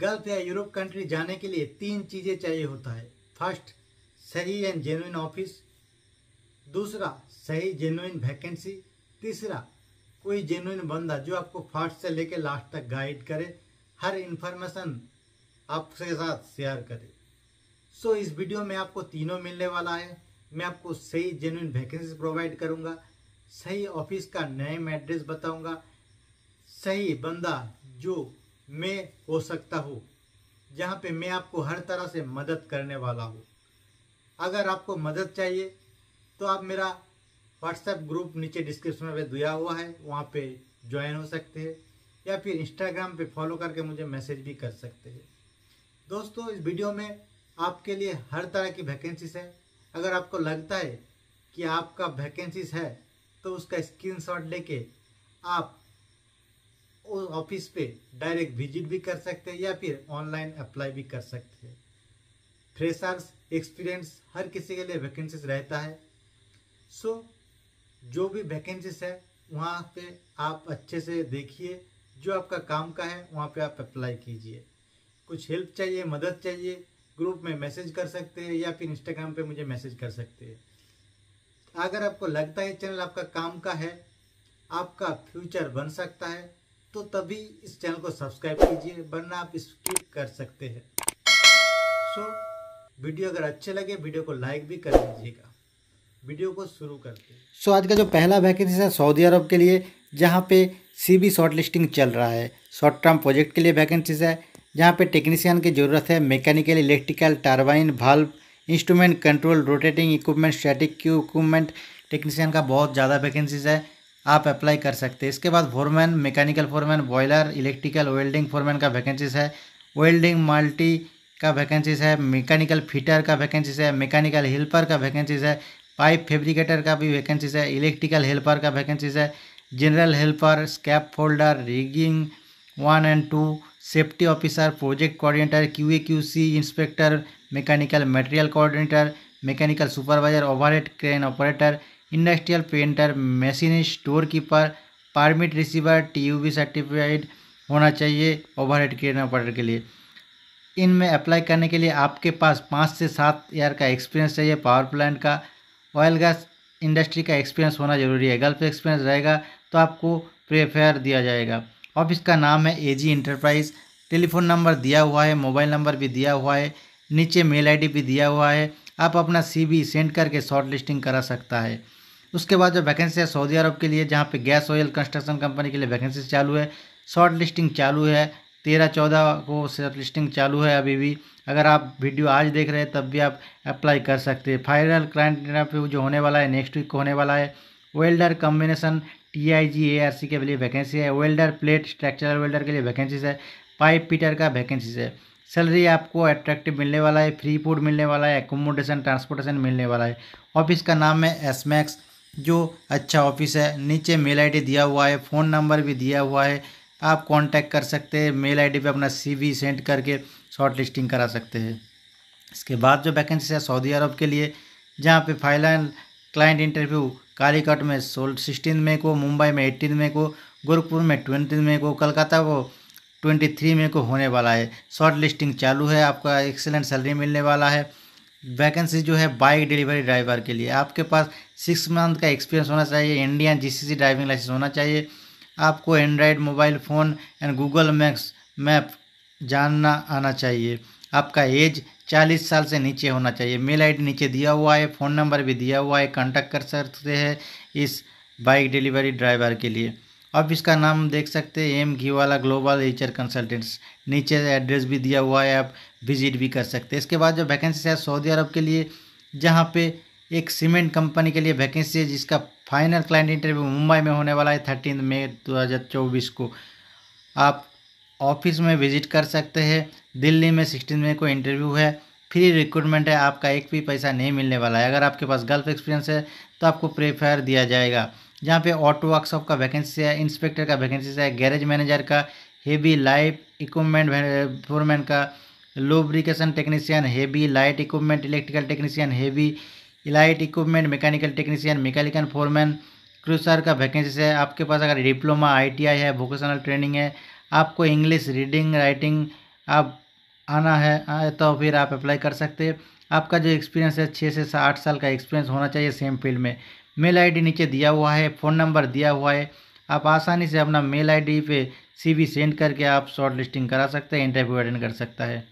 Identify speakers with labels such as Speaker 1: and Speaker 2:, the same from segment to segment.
Speaker 1: Gulf या Europe country जाने के लिए 3 चीज़ें चाहिए होता है। फर्स्ट, सही एंड जेन्युइन ऑफिस। दूसरा, सही जेन्युइन वैकेंसी। तीसरा, कोई जेन्युइन बंदा जो आपको फर्स्ट से लेकर लास्ट तक गाइड करे, हर इन्फॉर्मेशन आपके साथ शेयर करे। सो इस वीडियो में आपको तीनों मिलने वाला है। मैं आपको सही जेन्युइन वैकेंसी प्रोवाइड करूंगा, सही ऑफिस का नेम एड्रेस बताऊंगा, सही बंदा जो मैं हो सकता हूँ, जहाँ पे मैं आपको हर तरह से मदद करने वाला हूँ। अगर आपको मदद चाहिए तो आप मेरा व्हाट्सएप ग्रुप नीचे डिस्क्रिप्शन में दिया हुआ है, वहाँ पे ज्वाइन हो सकते हैं, या फिर इंस्टाग्राम पे फॉलो करके मुझे मैसेज भी कर सकते हैं। दोस्तों, इस वीडियो में आपके लिए हर तरह की वैकेंसीज है। अगर आपको लगता है कि आपका वैकेंसीज है तो उसका स्क्रीनशॉट लेके आप उस ऑफिस पे डायरेक्ट विजिट भी कर सकते हैं या फिर ऑनलाइन अप्लाई भी कर सकते हैं। फ्रेशर्स, एक्सपीरियंस, हर किसी के लिए वैकेंसीज रहता है। सो जो भी वैकेंसीज है वहाँ पे आप अच्छे से देखिए, जो आपका काम का है वहाँ पे आप अप्लाई कीजिए। कुछ हेल्प चाहिए, मदद चाहिए, ग्रुप में मैसेज कर सकते हैं या फिर इंस्टाग्राम पे मुझे मैसेज कर सकते हैं। अगर आपको लगता है चैनल आपका काम का है, आपका फ्यूचर बन सकता है, तो तभी इस चैनल को सब्सक्राइब कीजिए, वरना आप स्किप कर सकते हैं। सो वीडियो अगर अच्छे लगे वीडियो को लाइक भी कर दीजिएगा। वीडियो को शुरू करते हैं।
Speaker 2: सो आज का जो पहला वैकेंसी है सऊदी अरब के लिए, जहाँ पे सीबी शॉर्ट लिस्टिंग चल रहा है। शॉर्ट टर्म प्रोजेक्ट के लिए वैकेंसीज है, जहाँ पे टेक्नीशियन की ज़रूरत है। Mechanical, electrical, turbine, valve, instrument control, rotating equipment, static equipment technician का बहुत ज़्यादा वैकेंसीज है, आप अप्लाई कर सकते हैं। इसके बाद foreman, mechanical foreman, boiler, electrical, welding foreman का वैकेंसीज है। वेल्डिंग मल्टी का वैकेंसीज है। मैकेनिकल फिटर का वैकेंसीज है। मैकेनिकल हेल्पर का वैकेंसीज है। पाइप फैब्रिकेटर का भी वैकेंसीज है। इलेक्ट्रिकल हेल्पर का वैकेंसीज है। General helper, scaffolder, rigging 1 and 2, safety officer, project coordinator, QA QC inspector, mechanical material coordinator, mechanical supervisor, overhead crane operator, industrial painter, machinist, store keeper, permit receiver, टीयूबी certified होना चाहिए overhead crane operator के लिए। इनमें apply करने के लिए आपके पास 5 से 7 ईयर का एक्सपीरियंस चाहिए। पावर प्लांट का, ऑयल गैस इंडस्ट्री का एक्सपीरियंस होना जरूरी है। गल्फ एक्सपीरियंस रहेगा तो आपको प्रेफर दिया जाएगा। ऑफिस का नाम है एजी इंटरप्राइज। टेलीफोन नंबर दिया हुआ है, मोबाइल नंबर भी दिया हुआ है, नीचे मेल आईडी भी दिया हुआ है। आप अपना सीवी सेंड करके शॉर्ट लिस्टिंग करा सकता है। उसके बाद जो वैकेंसी है सऊदी अरब के लिए, जहाँ पे गैस ऑयल कंस्ट्रक्शन कंपनी के लिए वैकेंसी चालू है। शॉर्ट लिस्टिंग चालू है, 13-14 को शॉर्ट लिस्टिंग चालू है अभी भी। अगर आप वीडियो आज देख रहे हैं तब भी आप अप्लाई कर सकते हैं। फाइनल क्लाइंट इंटरव्यू जो होने वाला है नेक्स्ट वीक को होने वाला है। वेल्डर कॉम्बिनेशन TIG ARC के लिए वैकेंसी है। वेल्डर प्लेट स्ट्रक्चरल वेल्डर के लिए वैकेंसीज है। पाइप फिटर का वैकेंसीज है। सैलरी आपको अट्रैक्टिव मिलने वाला है, फ्री फूड मिलने वाला है, एकोमोडेशन ट्रांसपोर्टेशन मिलने वाला है। ऑफिस का नाम है एसमैक्स, जो अच्छा ऑफिस है। नीचे मेल आईडी दिया हुआ है, फ़ोन नंबर भी दिया हुआ है, आप कांटेक्ट कर सकते हैं। मेल आईडी पे अपना CV सेंड करके शॉर्ट लिस्टिंग करा सकते हैं। इसके बाद जो वैकेंसी है सऊदी अरब के लिए, जहाँ पे फाइनल क्लाइंट इंटरव्यू कालीकट में 16 मई को, मुंबई में 18 मई को, गोरखपुर में 20 मई को, कलकत्ता को 23 मई को होने वाला है। शॉर्ट लिस्टिंग चालू है, आपका एक्सेलेंट सैलरी मिलने वाला है। वैकेंसी जो है बाइक डिलीवरी ड्राइवर के लिए, आपके पास 6 मंथ का एक्सपीरियंस होना चाहिए। इंडियन GCC ड्राइविंग लाइसेंस होना चाहिए। आपको Android mobile phone and Google map जानना आना चाहिए। आपका एज 40 साल से नीचे होना चाहिए। मेल आईडी नीचे दिया हुआ है, फ़ोन नंबर भी दिया हुआ है, कांटेक्ट कर सकते हैं इस बाइक डिलीवरी ड्राइवर के लिए। अब इसका नाम देख सकते हैं, M Ghiwala global HR consultants. नीचे एड्रेस भी दिया हुआ है, आप विजिट भी कर सकते हैं। इसके बाद जो वैकेंसी है सऊदी अरब के लिए, जहाँ पे एक सीमेंट कंपनी के लिए वैकेंसी है, जिसका फाइनल क्लाइंट इंटरव्यू मुंबई में होने वाला है 13 मई 2024 को। आप ऑफिस में विजिट कर सकते हैं। दिल्ली में 16 मई को इंटरव्यू है। फ्री रिक्रूटमेंट है, आपका एक भी पैसा नहीं मिलने वाला है। अगर आपके पास गल्फ एक्सपीरियंस है तो आपको प्रेफर दिया जाएगा। जहाँ पे ऑटो वर्कशॉप का वैकेंसी है, इंस्पेक्टर का वैकेंसी है, गैरेज मैनेजर का, हेवी लाइट इक्विपमेंट फोरमैन का, lubrication technician, heavy light equipment, electrical technician, heavy light equipment, mechanical technician, mechanical foreman, crusher का वैकेंसी है। आपके पास अगर डिप्लोमा ITI है, वोकेशनल ट्रेनिंग है, आपको इंग्लिश रीडिंग राइटिंग आप आना है तो फिर आप अप्लाई कर सकते हैं। आपका जो एक्सपीरियंस है 6 से 8 साल का एक्सपीरियंस होना चाहिए सेम फील्ड में। मेल आईडी नीचे दिया हुआ है, फ़ोन नंबर दिया हुआ है। आप आसानी से अपना मेल आईडी पे सीवी सेंड करके आप शॉर्ट लिस्टिंग करा सकते हैं, इंटरव्यू अटेंड कर सकता है।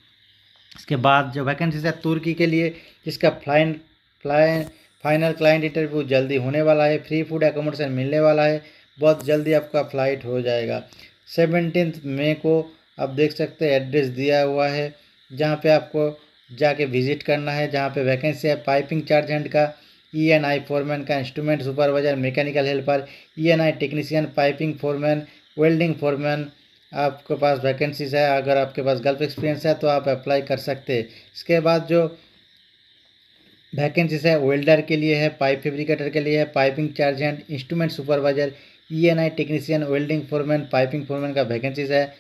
Speaker 2: इसके बाद जो वैकेंसीज है तुर्की के लिए, जिसका फाइनल क्लाइंट इंटरव्यू जल्दी होने वाला है। फ्री फूड एकोमोडेशन मिलने वाला है, बहुत जल्दी आपका फ्लाइट हो जाएगा। 17 मई को आप देख सकते हैं, एड्रेस दिया हुआ है जहाँ पे आपको जाके विजिट करना है। जहाँ पे वैकेंसी है पाइपिंग चार्जेंट का, ENI फोरमैन का, instrument supervisor, mechanical helper, ENI technician, piping foreman, welding foreman आपके पास वैकेंसीज है। अगर आपके पास गल्फ एक्सपीरियंस है तो आप अप्लाई कर सकते हैं। इसके बाद जो वैकेंसीज है वेल्डर के लिए है, पाइप फैब्रिकेटर के लिए है, piping chargehand, instrument supervisor, ENI technician, welding foreman, piping foreman का वैकेंसीज है।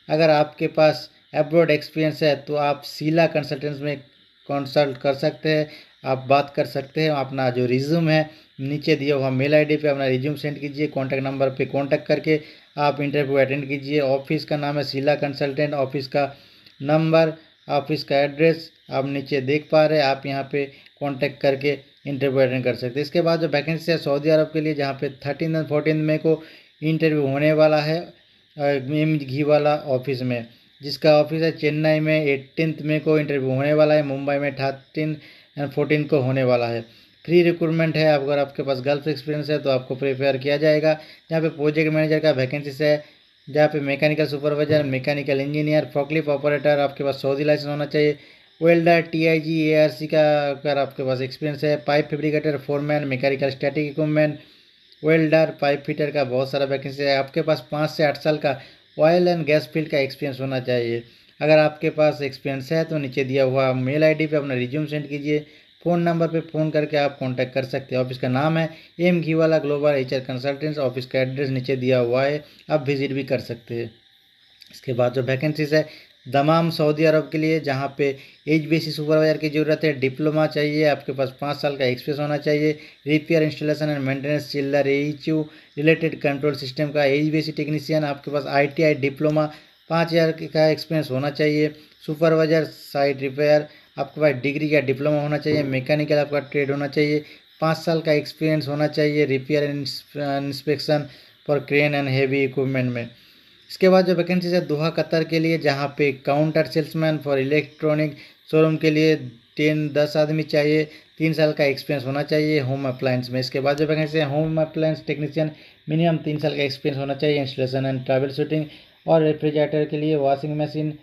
Speaker 2: अगर आपके पास अब्रॉड एक्सपीरियंस है तो आप शीला कंसल्टेंट्स में कंसल्ट कर सकते हैं, आप बात कर सकते हैं। अपना जो रिज्यूम है नीचे दिया हुआ मेल आईडी पे अपना रिज्यूम सेंड कीजिए, कॉन्टैक्ट नंबर पे कॉन्टैक्ट करके आप इंटरव्यू अटेंड कीजिए। ऑफिस का नाम है शीला कंसल्टेंट, ऑफिस का नंबर, ऑफिस का एड्रेस आप नीचे देख पा रहे हैं। आप यहाँ पे कॉन्टैक्ट करके इंटरव्यू अटेंड कर सकते हैं। इसके बाद जो वैकेंसी है सऊदी अरब के लिए, जहाँ पे 13 और 14 मई को इंटरव्यू होने वाला है एम घी वाला ऑफिस में, जिसका ऑफिस है चेन्नई में। 18 मई को इंटरव्यू होने वाला है, मुंबई में 13 और 14 को होने वाला है। फ्री रिक्रूटमेंट है, अगर आपके पास गल्फ एक्सपीरियंस है तो आपको प्रिपेयर किया जाएगा। जहाँ पे प्रोजेक्ट मैनेजर का वैकेंसीज है, जहाँ पे mechanical supervisor, mechanical engineer, forklift operator, आपके पास सऊदी लाइसेंस होना चाहिए। वेल्डर, TIG, ARC का अगर आपके पास एक्सपीरियंस है। Pipe fabricator, foreman, mechanical static equipment, welder, pipe fitter का बहुत सारा वैकेंसी है। आपके पास 5 से 8 साल का ऑयल एंड गैस फील्ड का एक्सपीरियंस होना चाहिए। अगर आपके पास एक्सपीरियंस है तो नीचे दिया हुआ मेल आईडी पे अपना रिज्यूम सेंड कीजिए, फ़ोन नंबर पे फ़ोन करके आप कांटेक्ट कर सकते हैं। ऑफिस का नाम है एम घी वाला ग्लोबल HR कंसल्टेंट्स, ऑफिस का एड्रेस नीचे दिया हुआ है, आप विजिट भी कर सकते हैं। इसके बाद जो वैकेंसीज है दमाम सऊदी अरब के लिए, जहाँ पे HBC सुपरवाइजर की ज़रूरत है, डिप्लोमा चाहिए, आपके पास 5 साल का एक्सपीरियंस होना चाहिए। रिपेयर, इंस्टॉलेशन एंड मेंटेनेंस, चिल्लर, AHU रिलेटेड कंट्रोल सिस्टम का HBC टेक्नीशियन, आपके पास ITI डिप्लोमा 5 ईयर का एक्सपीरियंस होना चाहिए। सुपरवाइजर साइट रिपेयर, आपके पास डिग्री या डिप्लोमा होना चाहिए। मैकेनिकल आपका ट्रेड होना चाहिए, 5 साल का एक्सपीरियंस होना चाहिए। Repair and inspection for crane and heavy equipment में। इसके बाद जो वैकेंसीज है दोहा कतर के लिए, जहाँ पे counter salesman for electronic showroom के लिए 10 आदमी चाहिए, 3 साल का एक्सपीरियंस होना चाहिए होम अप्लायंस में। इसके बाद जो वैकेंसी है होम अप्लायंस टेक्नीशियन, मिनिमम 3 साल का एक्सपीरियंस होना चाहिए। इंस्टॉलेशन एंड ट्रैवल शूटिंग और रेफ्रिजरेटर के लिए, washing machine,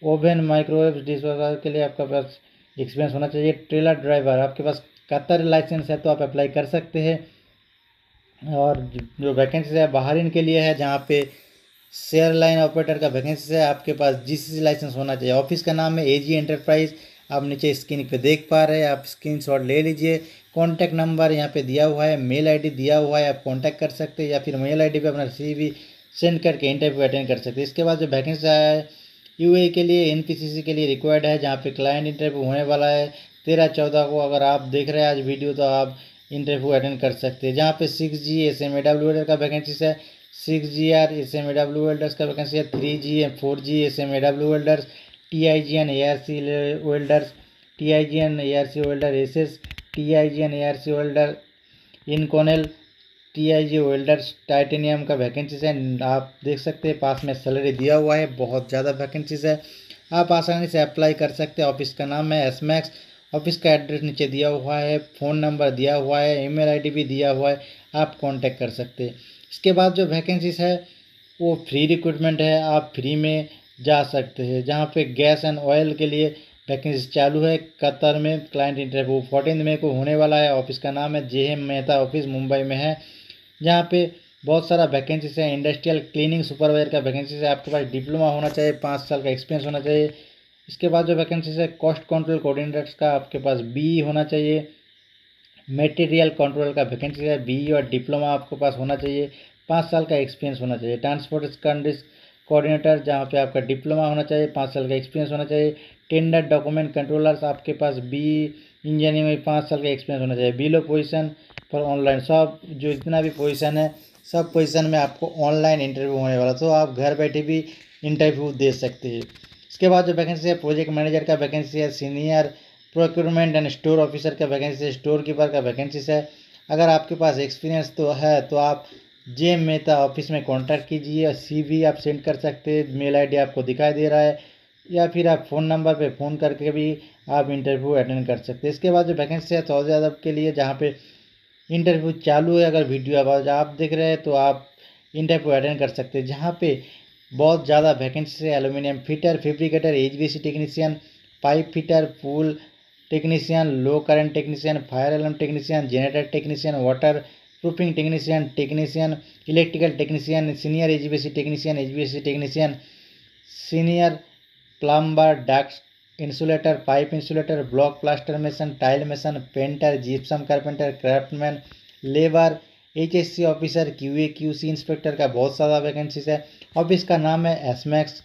Speaker 2: oven, microwave, dishwasher के लिए आपका पास एक्सपीरियंस होना चाहिए। ट्रेलर ड्राइवर, आपके पास कतर लाइसेंस है तो आप अप्लाई कर सकते हैं। और जो वैकेंसी है बहरीन के लिए है, जहाँ पे शेयर लाइन ऑपरेटर का वैकेंसी है, आपके पास GCC लाइसेंस होना चाहिए। ऑफिस का नाम है AG एंटरप्राइज, आप नीचे स्क्रीन पे देख पा रहे हैं, आप स्क्रीनशॉट ले लीजिए। कॉन्टैक्ट नंबर यहाँ पे दिया हुआ है, मेल आईडी दिया हुआ है, आप कॉन्टैक्ट कर सकते हैं या फिर मेल आईडी पे अपना CV सेंड करके इंटरव्यू अटेंड कर सकते हैं। इसके बाद जो वैकेंसी है UAE के लिए, NPCC के लिए रिक्वायर्ड है, जहाँ पे क्लाइंट इंटरव्यू होने वाला है 13-14 को। अगर आप देख रहे हैं आज वीडियो तो आप इंटरव्यू अटेंड कर सकते हैं। जहाँ पे 6G SMAW का वैकेंसी है, 6GR SMAW वेल्डर्स का वैकेंसी है, 3G and 4G SMAW welders, TIG and ARC welders, TIG and ARC welder SS, TIG and ARC welder inconel, TIG welders titanium का वैकेंसीज है। आप देख सकते हैं पास में सैलरी दिया हुआ है, बहुत ज़्यादा वैकेंसीज है, आप आसानी से अप्लाई कर सकते हैं। ऑफिस का नाम है SMAX, ऑफिस का एड्रेस नीचे दिया हुआ है, फ़ोन नंबर दिया हुआ है, ईमेल आईडी भी दिया हुआ है, आप कांटेक्ट कर सकते हैं। इसके बाद जो वैकेंसीज है वो फ्री रिक्रूटमेंट है, आप फ्री में जा सकते हैं। जहाँ पे गैस एंड ऑयल के लिए वैकेंसी चालू है कतर में। क्लाइंट इंटरव्यू 14 मई को होने वाला है। ऑफिस का नाम है JM मेहता ऑफिस, मुंबई में है, जहाँ पे बहुत सारा वैकेंसीज है। इंडस्ट्रियल क्लीनिंग सुपरवाइजर का वैकेंसीज है, आपके पास डिप्लोमा होना चाहिए, 5 साल का एक्सपीरियंस होना चाहिए। इसके बाद जो वैकेंसीज है कॉस्ट कंट्रोल कोऑर्डिनेटर्स का, आपके पास BE होना चाहिए। मटेरियल कंट्रोल का वैकेंसी है, BE और डिप्लोमा आपके पास होना चाहिए, 5 साल का एक्सपीरियंस होना चाहिए। ट्रांसपोर्ट कंडिस कोऑर्डिनेटर, जहाँ पे आपका डिप्लोमा होना चाहिए, 5 साल का एक्सपीरियंस होना चाहिए। टेंडर डॉक्यूमेंट कंट्रोलर्स, आपके पास BE इंजीनियरिंग में 5 साल का एक्सपीरियंस होना चाहिए। बिलो पोजीशन फॉर ऑनलाइन, सब जो जितना भी पोजीशन है सब पोजीशन में आपको ऑनलाइन इंटरव्यू होने वाला, तो आप घर बैठे भी इंटरव्यू दे सकते हैं। इसके बाद जो वैकेंसी है प्रोजेक्ट मैनेजर का वैकेंसी है, senior procurement and store officer का वैकेंसी है, स्टोर कीपर का वैकेंसी है। अगर आपके पास एक्सपीरियंस तो है तो आप जेएम मेहता ऑफिस में कॉन्टैक्ट कीजिए और CV आप सेंड कर सकते हैं। मेल ID आपको दिखाई दे रहा है, या फिर आप फ़ोन नंबर पे फ़ोन करके भी आप इंटरव्यू अटेंड कर सकते हैं। इसके बाद जो वैकेंसी है सऊदी अरब के लिए, जहाँ पे इंटरव्यू चालू है, अगर वीडियो आवाज़ आप देख रहे हैं तो आप इंटरव्यू अटेंड कर सकते हैं। जहाँ पे बहुत ज़्यादा वैकेंसी है, aluminium fitter, fabricator, HVAC technician, pipe fitter, pool technician, low current technician, fire alarm technician, generator technician, water proofing technician, electrical technician, senior HVAC technician, senior plumber, duct insulator, pipe insulator, block plaster mason, tile mason, painter, gypsum carpenter, craftsman, labour, HSC officer, QA/QC inspector का बहुत सारा vacancies है। Office का नाम है एसमैक्स।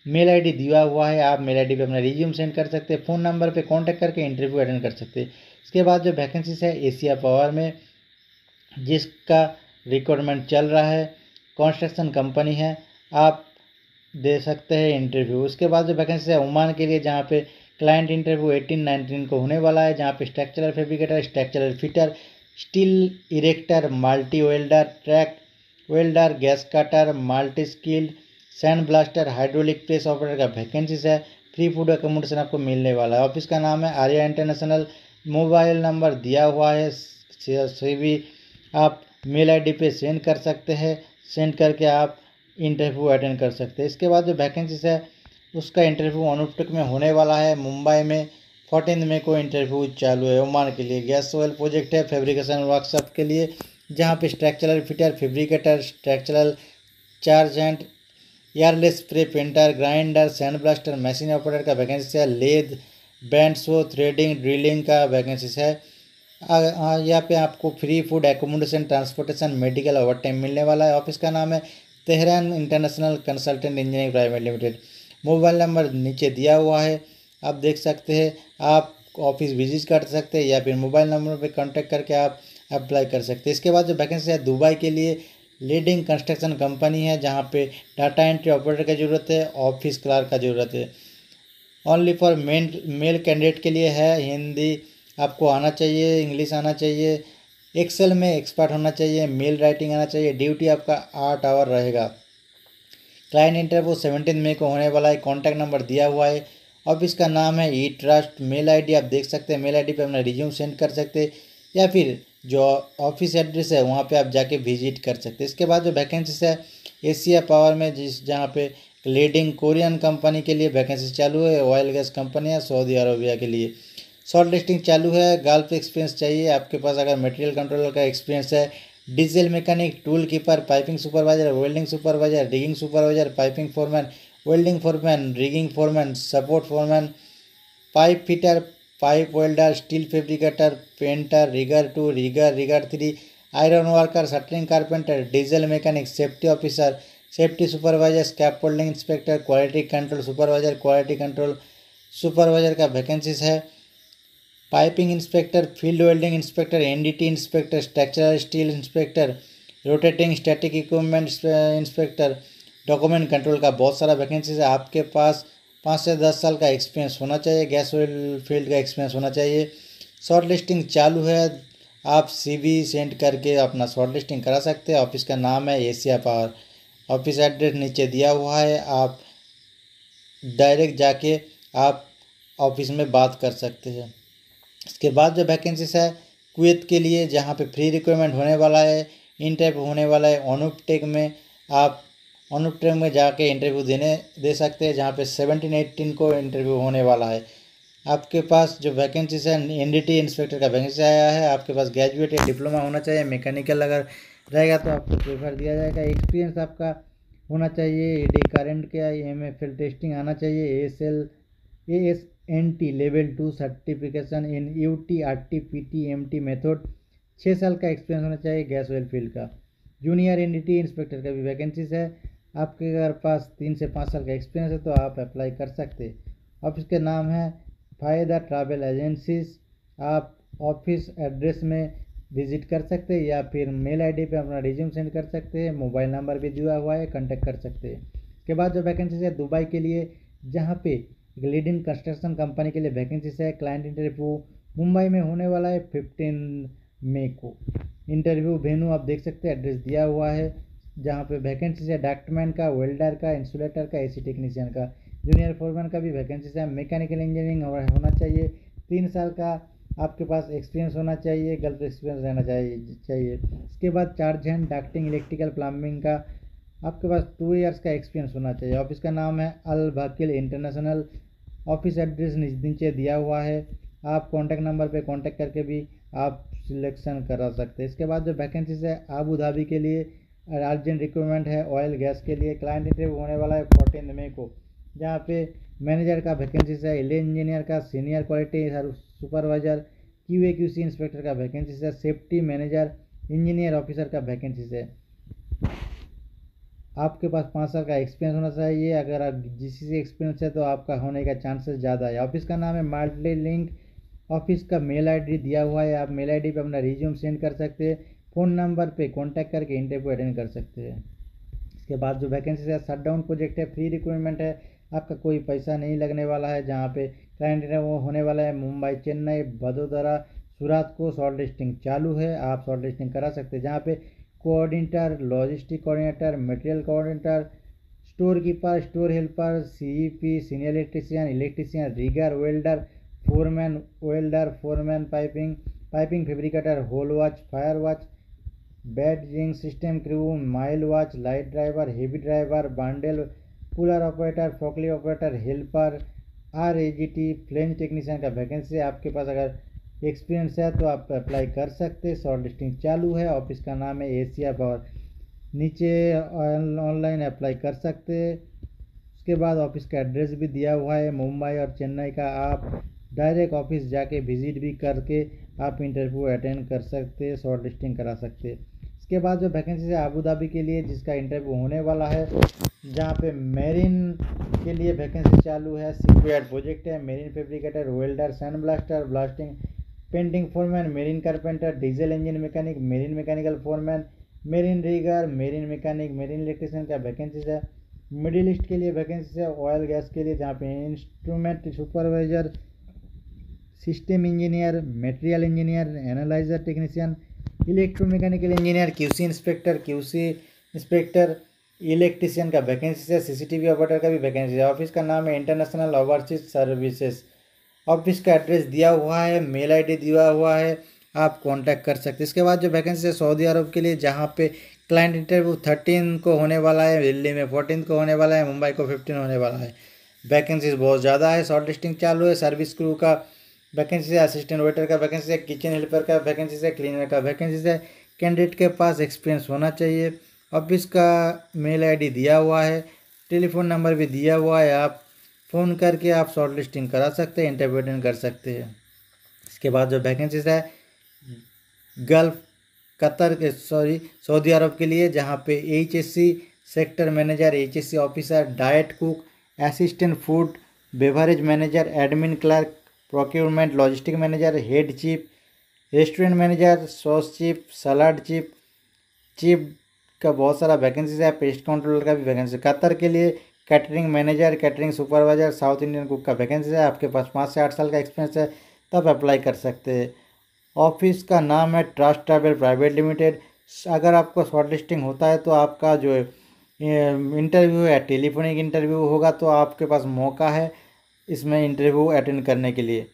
Speaker 2: Mail ID दिया हुआ है, आप मेल ID पे अपना रिज्यूम सेंड कर सकते हैं। फ़ोन नंबर पे कांटेक्ट करके इंटरव्यू अटेंड कर सकते हैं। इसके बाद जो वैकेंसीज है एशिया पावर में, जिसका रिक्वायरमेंट चल रहा है, कंस्ट्रक्शन कंपनी है, आप दे सकते हैं इंटरव्यू। उसके बाद जो वैकेंसी है ओमान के लिए, जहाँ पे क्लाइंट इंटरव्यू 18-19 को होने वाला है, जहाँ पे structural fabricator, structural fitter, steel erector, multi welder, track welder, gas cutter, multi skilled, sand blaster, hydraulic press operator का वैकेंसीज है। फ्री फूड अकोमोडेशन आपको मिलने वाला है। ऑफिस का नाम है आर्या इंटरनेशनल। मोबाइल नंबर दिया हुआ है, CV आप मेल ID पे सेंड कर सकते हैं। सेंड करके आप इंटरव्यू अटेंड कर सकते हैं। इसके बाद जो वैकेंसीज है उसका इंटरव्यू अनुष्टक में होने वाला है, मुंबई में 14 मई को इंटरव्यू चालू है। ओमान के लिए गैस ऑयल प्रोजेक्ट है, फैब्रिकेशन वर्कशॉप के लिए, जहाँ पे structural fitter, fabricator, structural chargehand, airless spray painter, grinder, sand blaster, machine operator का वैकेंसी है। Lathe, band saw, threading, drilling का वैकेंसीज है। यहाँ पे आपको free food accommodation, transportation, medical over time मिलने वाला है। ऑफिस का नाम है Tehran international consultant engineering private limited. Mobile number नीचे दिया हुआ है, आप देख सकते हैं। आप ऑफिस विजिट कर सकते हैं या फिर मोबाइल नंबर पे कांटेक्ट करके आप अप्लाई कर सकते हैं। इसके बाद जो वैकेंसी है दुबई के लिए, लीडिंग कंस्ट्रक्शन कंपनी है, जहाँ पे डाटा एंट्री ऑपरेटर की ज़रूरत है, ऑफिस क्लर्क का ज़रूरत है। ओनली फॉर मेल कैंडिडेट के लिए है। हिंदी आपको आना चाहिए, इंग्लिश आना चाहिए, एक्सेल में एक्सपर्ट होना चाहिए, मेल राइटिंग आना चाहिए। ड्यूटी आपका 8 आवर रहेगा। क्लाइंट इंटरव्यू 17 मई को होने वाला है। कॉन्टैक्ट नंबर दिया हुआ है। ऑफिस का नाम है ई ट्रस्ट। मेल ID आप देख सकते हैं, मेल ID पे अपना रिज्यूम सेंड कर सकते हैं, या फिर जो ऑफिस एड्रेस है वहाँ पे आप जाके विजिट कर सकते हैं। इसके बाद जो वैकेंसीज है एशिया पावर में, जहाँ पे लीडिंग कोरियन कंपनी के लिए वैकेंसी चालू है। ऑयल गैस कंपनी है सऊदी अरबिया के लिए। शॉर्ट लिस्टिंग चालू है। गल्फ एक्सपीरियंस चाहिए आपके पास, अगर मटेरियल कंट्रोलर का एक्सपीरियंस है, diesel mechanic, tool keeper, piping supervisor, welding supervisor, rigging supervisor, piping foreman, welding foreman, rigging foreman, support foreman, pipe fitter, pipe welder, steel fabricator, painter, rigger 2, rigger 3, iron worker, shuttering carpenter, diesel mechanic, safety officer, safety supervisor, scaffolding inspector, quality control supervisor, quality control supervisor का vacancies है। Piping inspector, field welding inspector, NDT inspector, structural steel inspector, rotating static equipment inspector, document control का बहुत सारा vacancies है। आपके पास 5 से 10 साल का एक्सपीरियंस होना चाहिए, गैस ऑयल फील्ड का एक्सपीरियंस होना चाहिए। शॉर्ट लिस्टिंग चालू है, आप CV सेंड करके अपना शॉर्ट लिस्टिंग करा सकते हैं। ऑफिस का नाम है एशिया पावर। ऑफिस एड्रेस नीचे दिया हुआ है, आप डायरेक्ट जाके आप ऑफिस में बात कर सकते हैं। इसके बाद जो वैकेंसीज है कुवैत के लिए, जहाँ पे फ्री रिक्वायरमेंट होने वाला है, इंटरव्यू होने वाला है अनुपटेक में। आप अनुपटेक में जाके इंटरव्यू दे सकते हैं, जहाँ पे 17-18 को इंटरव्यू होने वाला है। आपके पास जो वैकेंसीज है NDT इंस्पेक्टर का वैकेंसी आया है। आपके पास ग्रेजुएट या डिप्लोमा होना चाहिए। मैकेनिकल अगर रहेगा तो आपको प्रेफर दिया जाएगा। एक्सपीरियंस आपका होना चाहिए, ED करंट का, MFL टेस्टिंग आना चाहिए, ASNT लेवल 2 सर्टिफिकेशन इन UT, RT, PT, MT method, 6 साल का एक्सपीरियंस होना चाहिए गैस ऑयल फील्ड का। जूनियर NDT इंस्पेक्टर का भी वैकेंसीज है। आपके अगर पास 3 से 5 साल का एक्सपीरियंस है तो आप अप्लाई कर सकते हैं। ऑफिस के नाम है फ़ायदा ट्रैवल एजेंसीज। आप ऑफिस एड्रेस में विजिट कर सकते हैं या फिर मेल ID पे अपना रिज्यूम सेंड कर सकते हैं। मोबाइल नंबर भी दिया हुआ है, कांटेक्ट कर सकते हैं। इसके बाद जो वैकेंसीज है दुबई के लिए, जहाँ पे एक लीडिंग कंस्ट्रक्शन कंपनी के लिए वैकेंसीज है। क्लाइंट इंटरव्यू मुंबई में होने वाला है 15 मई को। इंटरव्यू वेन्यू आप देख सकते हैं, एड्रेस दिया हुआ है। जहाँ पे वैकेंसीज है डॉक्टमैन का, वेल्डर का, इंसुलेटर का, एसी टेक्नीशियन का, जूनियर फोरमैन का भी वैकेंसीज है। मैकेनिकल इंजीनियरिंग होना चाहिए, 3 साल का आपके पास एक्सपीरियंस होना चाहिए, गल्फ एक्सपीरियंस रहना चाहिए। इसके बाद चार्ज हैंड, डॉक्टिंग, इलेक्ट्रिकल, प्लम्बिंग का आपके पास 2 ईयर्स का एक्सपीरियंस होना चाहिए। ऑफिस का नाम है अल बाकिल इंटरनेशनल। ऑफिस एड्रेस नीचे दिया हुआ है। आप कॉन्टैक्ट नंबर पे कॉन्टैक्ट करके भी आप सिलेक्शन करा सकते हैं। इसके बाद जो वैकेंसीज है आबू धाबी के लिए अर्जेंट रिक्वायरमेंट है, ऑयल गैस के लिए। क्लाइंट इंटरव्यू होने वाला है 14 मई को, जहाँ पे मैनेजर का वैकेंसीज है, इंजीनियर का, senior quality supervisor, QA QC inspector का वैकेंसीज है, सेफ्टी मैनेजर, इंजीनियर ऑफिसर का वैकेंसीज है। आपके पास 5 साल का एक्सपीरियंस होना चाहिए। अगर आप GCC एक्सपीरियंस है तो आपका होने का चांसेस ज़्यादा है। ऑफिस का नाम है मल्टी लिंक। ऑफिस का मेल ID दिया हुआ है, आप मेल ID पे अपना रिज्यूम सेंड कर सकते हैं। फ़ोन नंबर पे कांटेक्ट करके इंटरव्यू अटेंड कर सकते हैं। इसके बाद जो वैकेंसी है शटडाउन प्रोजेक्ट है, फ्री रिक्रूटमेंट है, आपका कोई पैसा नहीं लगने वाला है। जहाँ पे क्लाइंट वो होने वाला है मुंबई, चेन्नई, वडोदरा, सूरत को। शॉर्ट लिस्टिंग चालू है, आप शॉर्ट लिस्टिंग करा सकते हैं। जहाँ पे coordinator, logistic coordinator, material coordinator, store keeper, store helper, CEP, senior electrician, rigger, welder, foreman, piping fabricator, hole watch, fire watch, battering system crew, mile watch, light driver, heavy driver, bundle puller operator, forklift operator, helper, RAGT, flange technician का vacancy है। आपके पास अगर experience है तो आप apply कर सकते हैं। शॉर्ट लिस्टिंग चालू है। ऑफिस का नाम है एशिया पावर, नीचे ऑनलाइन अप्लाई कर सकते हैं। उसके बाद ऑफिस का एड्रेस भी दिया हुआ है मुंबई और चेन्नई का। आप डायरेक्ट ऑफिस जाके विजिट भी करके आप इंटरव्यू अटेंड कर सकते हैं, शॉर्ट लिस्टिंग करा सकते हैं। इसके बाद जो वैकेंसी है आबू धाबी के लिए, जिसका इंटरव्यू होने वाला है, जहाँ पे मेरीन के लिए वैकेंसी चालू है। शिपयार्ड प्रोजेक्ट है, marine fabricator, welder, sand blaster, blasting, painting foreman, marine carpenter, diesel engine mechanic, marine mechanical foreman, marine rigger, marine mechanic, marine electrician का वैकेंसीज है। मिडिल ईस्ट के लिए वैकेंसीज है, ऑयल गैस के लिए, जहाँ पे instrument supervisor, system engineer, material engineer, analyser technician, electromechanical engineer, QC inspector, electrician का वैकेंसी है। CCTV ऑपरेटर का भी वैकेंसी है। ऑफिस का नाम है इंटरनेशनल ओवरसीज सर्विसेज। ऑफिस का एड्रेस दिया हुआ है, मेल ID दिया हुआ है, आप कांटेक्ट कर सकते हैं। इसके बाद जो वैकेंसी है सऊदी अरब के लिए, जहाँ पे क्लाइंट इंटरव्यू 13 को होने वाला है, दिल्ली में 14 को होने वाला है, मुंबई को 15 होने वाला है। वैकेंसीज बहुत ज़्यादा है। शॉर्ट लिस्टिंग चालू है। सर्विस क्रू का वैकेंसी है, असिस्टेंट वेटर का वैकेंसी है, किचन हेल्पर का वैकेंसी है, क्लीनर का वैकेंसी है। कैंडिडेट के पास एक्सपीरियंस होना चाहिए। ऑफिस का मेल ID दिया हुआ है, टेलीफोन नंबर भी दिया हुआ है, आप फ़ोन करके आप शॉर्ट लिस्टिंग करा सकते हैं, इंटरव्यू अटेंड कर सकते हैं। इसके बाद जो वैकेंसीज है गल्फ सऊदी अरब के लिए, जहाँ पे HSC sector manager, HSC officer, diet cook, assistant food beverage manager, admin clerk, procurement, logistic manager, head chief, restaurant manager, sauce chief, salad chief का बहुत सारा वैकेंसीज है। पेस्ट कंट्रोलर का भी वैकेंसी। कतर के लिए catering manager, catering supervisor, south Indian cook का vacancy है। आपके पास 5 से 8 साल का एक्सपीरियंस है तब अप्लाई कर सकते हैं। ऑफिस का नाम है ट्रस्ट ट्रैवल प्राइवेट लिमिटेड। अगर आपको शॉर्ट लिस्टिंग होता है तो आपका जो इंटरव्यू है टेलीफोनिक इंटरव्यू होगा, तो आपके पास मौका है इसमें इंटरव्यू अटेंड करने के लिए।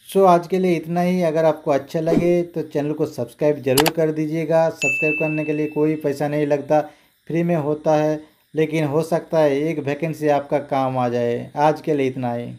Speaker 2: सो आज के लिए इतना ही। अगर आपको अच्छा लगे तो चैनल को सब्सक्राइब जरूर कर दीजिएगा। सब्सक्राइब करने के लिए कोई पैसा नहीं लगता, फ्री में होता है, लेकिन हो सकता है एक वैकेंसी आपका काम आ जाए। आज के लिए इतना ही।